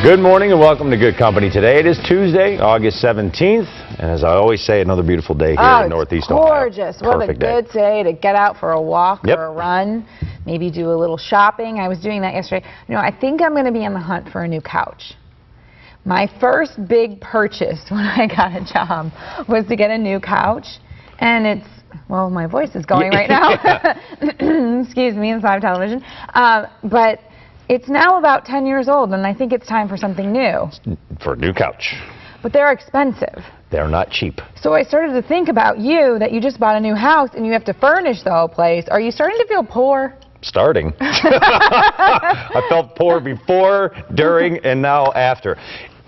Good morning and welcome to Good Company today. It is Tuesday, August 17th, and as I always say, another beautiful day here in Northeast Ohio. Gorgeous. What a good day to get out for a walk or a run, maybe do a little shopping. I was doing that yesterday. You know, I think I'm going to be on the hunt for a new couch. My first big purchase when I got a job was to get a new couch, and it's, well, my voice is going right now. Excuse me, inside of television. But it's now about 10 years old, and I think it's time for something new. For a new couch. But they're expensive. They're not cheap. So I started to think about you, that you just bought a new house and you have to furnish the whole place. Are you starting to feel poor? Starting. I felt poor before, during, and now after.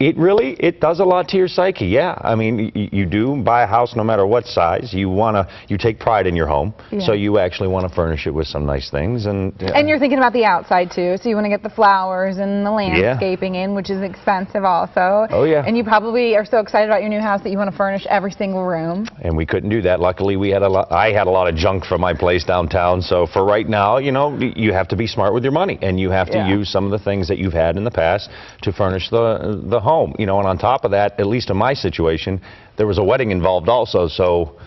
It does a lot to your psyche, yeah. I mean, you do buy a house no matter what size. You take pride in your home, so you actually want to furnish it with some nice things. And you're thinking about the outside, too, so you want to get the flowers and the landscaping in, which is expensive also. Oh, yeah. And you probably are so excited about your new house that you want to furnish every single room. And we couldn't do that. Luckily, I had a lot of junk from my place downtown, so for right now, you know, you have to be smart with your money, and you have to use some of the things that you've had in the past to furnish the home. You know, and on top of that, at least in my situation, there was a wedding involved also, so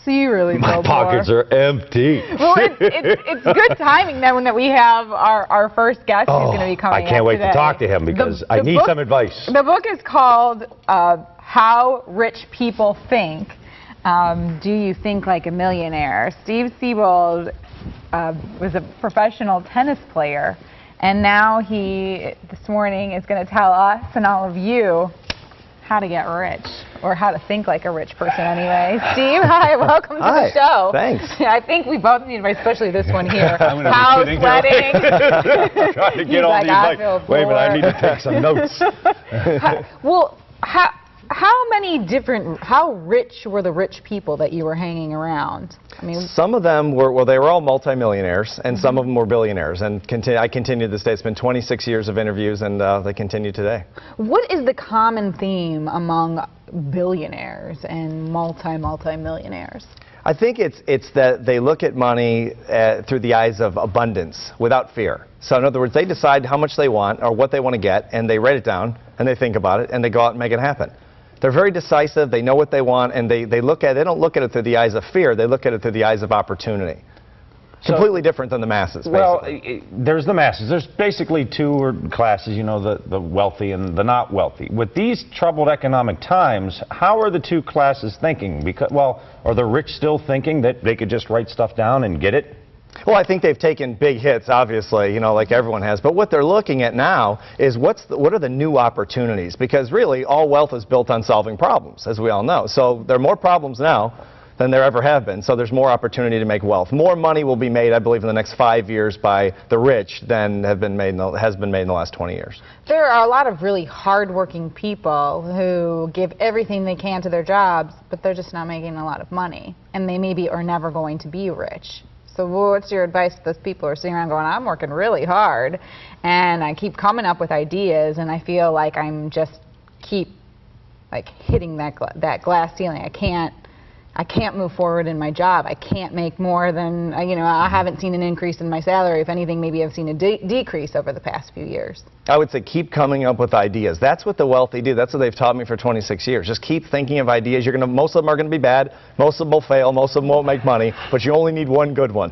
you really my pockets are empty. Well, it's good timing then that we have our first guest who's going to be coming. I can't wait to talk to him because I need some advice. The book is called How Rich People Think. Do you think like a millionaire? Steve Siebold was a professional tennis player. And now he, this morning, is going to tell us and all of you how to get rich, or how to think like a rich person anyway. Steve, hi, welcome to the show. Thanks. I think we both need advice, especially this one here. House, wedding. Trying to get all these, like, wait a minute, I need to take some notes. Well, how rich were the rich people that you were hanging around? I mean, some of them were, well, they were all multimillionaires, and some of them were billionaires. And I continue to this day. It's been 26 years of interviews, and they continue today. What is the common theme among billionaires and multimillionaires? I think it's that they look at money through the eyes of abundance, without fear. So in other words, they decide how much they want or what they want to get, and they write it down, and they think about it, and they go out and make it happen. They're very decisive, they know what they want, and they don't look at it through the eyes of fear, they look at it through the eyes of opportunity. So, completely different than the masses, basically. Well, there's the masses. There's basically two classes, you know, the wealthy and the not wealthy. With these troubled economic times, how are the two classes thinking? Because, well, are the rich still thinking that they could just write stuff down and get it? Well, I think they've taken big hits, obviously, you know, like everyone has. But what they're looking at now is what are the new opportunities? Because really, all wealth is built on solving problems, as we all know. So there are more problems now than there ever have been. So there's more opportunity to make wealth. More money will be made, I believe, in the next 5 years by the rich than has been made in the last 20 years. There are a lot of really hardworking people who give everything they can to their jobs, but they're just not making a lot of money. And they maybe are never going to be rich. So what's your advice to those people who are sitting around going, I'm working really hard, and I keep coming up with ideas, and I feel like I'm just keep like hitting that glass ceiling. I can't move forward in my job. I can't make more than, you know, I haven't seen an increase in my salary. If anything, maybe I've seen a decrease over the past few years. I would say keep coming up with ideas. That's what the wealthy do. That's what they've taught me for 26 years. Just keep thinking of ideas. Most of them are going to be bad. Most of them will fail. Most of them won't make money. But you only need one good one.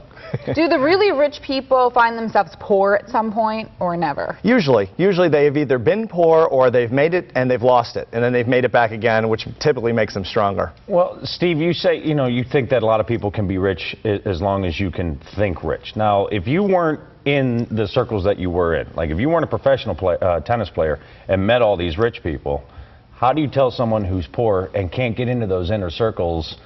Do the really rich people find themselves poor at some point or never? Usually they've either been poor or they've made it and they've lost it, and then they've made it back again, which typically makes them stronger. Well, Steve, you say, you know, you think that a lot of people can be rich as long as you can think rich. Now, if you weren't in the circles that you were in, like if you weren't a professional tennis player and met all these rich people, how do you tell someone who's poor and can't get into those inner circles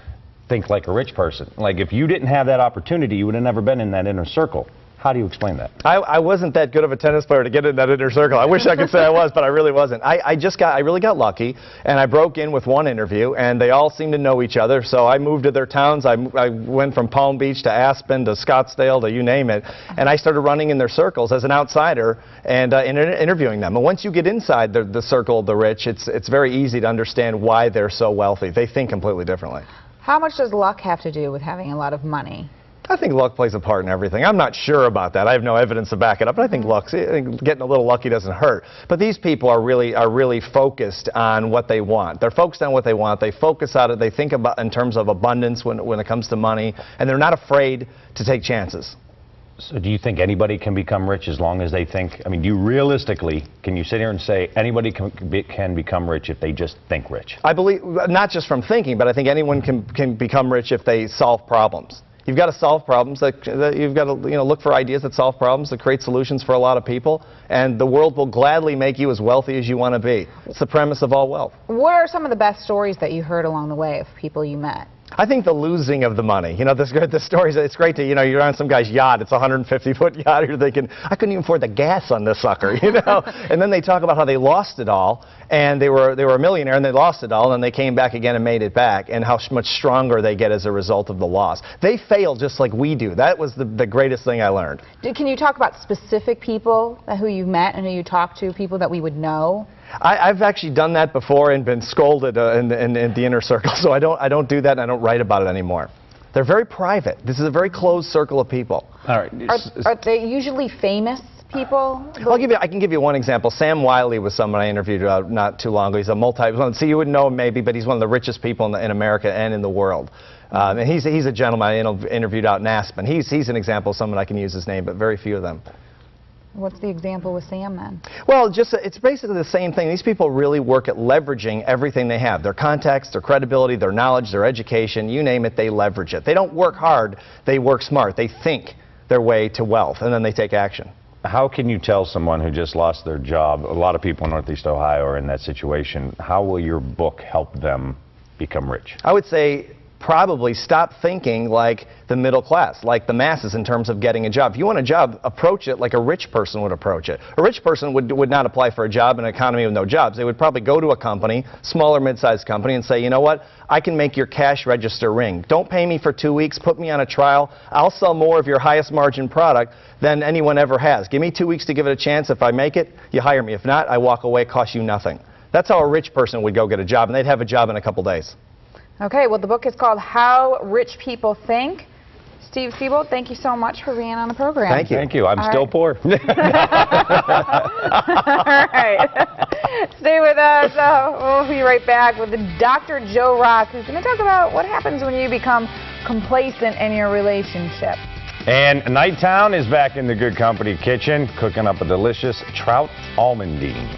think like a rich person? Like, if you didn't have that opportunity, you would have never been in that inner circle. How do you explain that? I wasn't that good of a tennis player to get in that inner circle. I wish I could say I was, but I really wasn't. I really got lucky, and I broke in with one interview, and they all seemed to know each other, so I moved to their towns. I went from Palm Beach to Aspen to Scottsdale to you name it, and I started running in their circles as an outsider and interviewing them. And once you get inside the circle of the rich, it's very easy to understand why they're so wealthy. They think completely differently. How much does luck have to do with having a lot of money? I think luck plays a part in everything. I'm not sure about that. I have no evidence to back it up, but I think getting a little lucky doesn't hurt. But these people are really focused on what they want. They're focused on what they want. They focus on it. They think about in terms of abundance when it comes to money, and they're not afraid to take chances. So do you think anybody can become rich as long as they think? I mean, do you realistically, can you sit here and say anybody can become rich if they just think rich? I believe, not just from thinking, but I think anyone can become rich if they solve problems. You've got to solve problems. You've got to look for ideas that solve problems, that create solutions for a lot of people, and the world will gladly make you as wealthy as you want to be. It's the premise of all wealth. What are some of the best stories that you heard along the way of people you met? I think the losing of the money. The stories, it's great to, you're on some guy's yacht, it's a 150-foot yacht, you're thinking, I couldn't even afford the gas on this sucker, And then they talk about how they lost it all, and they were a millionaire, and they lost it all, and they came back again and made it back, and how much stronger they get as a result of the loss. They fail just like we do. That was the greatest thing I learned. Can you talk about specific people who you met and who you talked to, people that we would know? I've actually done that before and been scolded in the inner circle, so I don't do that, and I don't write about it anymore. They're very private. This is a very closed circle of people. All right. Are they usually famous people? I can give you one example. Sam Wiley was someone I interviewed not too long ago. He's a so you would know him maybe, but he's one of the richest people in America and in the world. And he's a gentleman I interviewed out in Aspen. He's an example of someone I can use his name, but very few of them. What's the example with Sam then? Well, it's basically the same thing. These people really work at leveraging everything they have. Their contacts, their credibility, their knowledge, their education, you name it, they leverage it. They don't work hard, they work smart. They think their way to wealth, and then they take action. How can you tell someone who just lost their job, a lot of people in Northeast Ohio are in that situation, how will your book help them become rich? I would say probably stop thinking like the middle class, like the masses in terms of getting a job. If you want a job, approach it like a rich person would approach it. A rich person would not apply for a job in an economy with no jobs. They would probably go to a company, small or mid-sized company, and say, you know what, I can make your cash register ring. Don't pay me for 2 weeks, put me on a trial. I'll sell more of your highest margin product than anyone ever has. Give me 2 weeks to give it a chance. If I make it, you hire me. If not, I walk away, cost you nothing. That's how a rich person would go get a job, and they'd have a job in a couple days. Okay, well, the book is called How Rich People Think. Steve Siebold, thank you so much for being on the program. Thank you. Thank you. I'm still poor. All right. Stay with us. We'll be right back with Dr. Joe Rock, who's going to talk about what happens when you become complacent in your relationship. And Nighttown is back in the Good Company kitchen, cooking up a delicious trout almondine.